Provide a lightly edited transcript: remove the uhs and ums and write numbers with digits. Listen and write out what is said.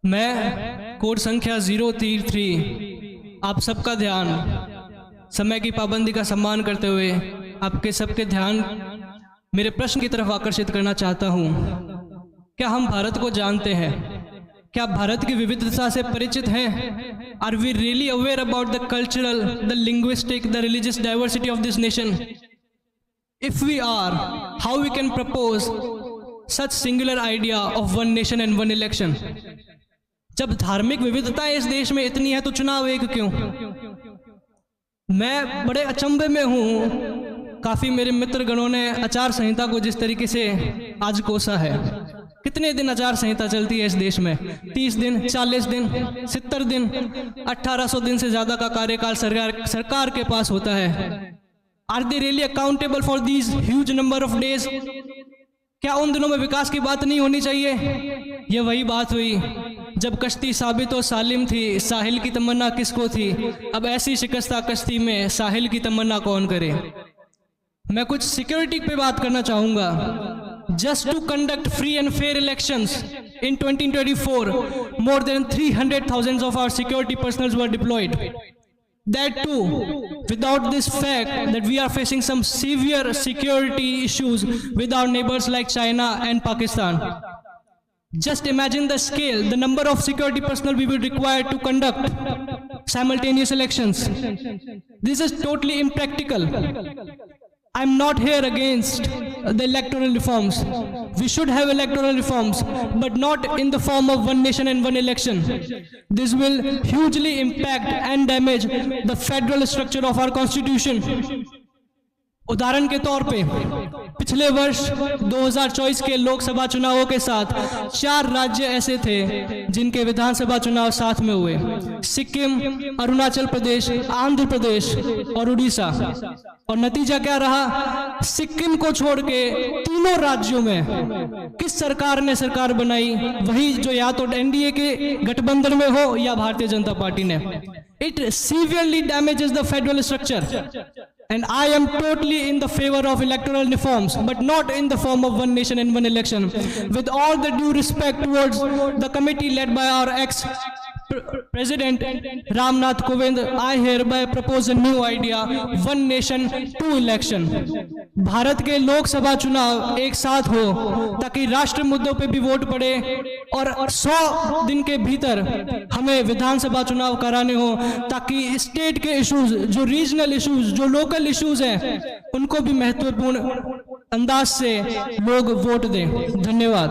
मैं कोड संख्या 033 आप सबका ध्यान, समय की पाबंदी का सम्मान करते हुए आपके सबके ध्यान मेरे प्रश्न की तरफ आकर्षित करना चाहता हूँ। क्या हम भारत को जानते हैं? क्या भारत की विविधता से परिचित हैं? Are we really aware about the cultural, the linguistic, the religious diversity of this nation? If we are, how we can propose such singular idea of one nation and one election? जब धार्मिक विविधता इस देश में इतनी है तो चुनाव एक क्यों? मैं बड़े अचंभे में हूँ। काफी मेरे मित्र गणों ने आचार संहिता को जिस तरीके से आज कोसा है। कितने दिन आचार संहिता चलती है इस देश में? 30 दिन, 40 दिन, 70 दिन, 1800 दिन से ज्यादा का कार्यकाल सरकार के पास होता है। Are they really accountable for these huge number of days? क्या उन दिनों में विकास की बात नहीं होनी चाहिए? ये वही बात हुई जब कश्ती साबित और सालिम थी, साहिल की तमन्ना किसको थी? अब ऐसी शिकस्ता कश्ती में साहिल की तमन्ना कौन करे? मैं कुछ सिक्योरिटी पे बात करना चाहूंगा। Just to conduct free and fair elections in 2024, more than 300,000 of our security personnel were deployed. That too, without this fact that we are facing some severe security issues with our neighbors like China and Pakistan. Just imagine the scale, the number of security personnel we will require to conduct simultaneous elections. This is totally impractical. I'm not here against the electoral reforms. We should have electoral reforms, but not in the form of one nation and one election. This will hugely impact and damage the federal structure of our constitution. उदाहरण के तौर पे पिछले वर्ष 2024 के लोकसभा चुनावों के साथ 4 राज्य ऐसे थे जिनके विधानसभा चुनाव साथ में हुए। सिक्किम, अरुणाचल प्रदेश, आंध्र प्रदेश और उड़ीसा। और नतीजा क्या रहा? सिक्किम को छोड़ के तीनों राज्यों में किस सरकार ने सरकार बनाई? वही जो या तो एनडीए के गठबंधन में हो या भारतीय जनता पार्टी ने। It severely damages the federal structure. And I am totally in the favor of electoral reforms, but not in the form of one nation and one election. With all the due respect towards the committee led by our ex-president Ramnath Kovind, I hereby propose a new idea, one nation, two election. Bharat के लोकसभा चुनाव एक साथ हो ताकि राष्ट्र मुद्दों पे भी वोट पड़े और 100 दिन के भीतर हमें विधानसभा चुनाव कराने हो ताकि स्टेट के इश्यूज, जो रीजनल इश्यूज, जो लोकल इश्यूज हैं, उनको भी महत्वपूर्ण अंदाज से लोग वोट दें। धन्यवाद।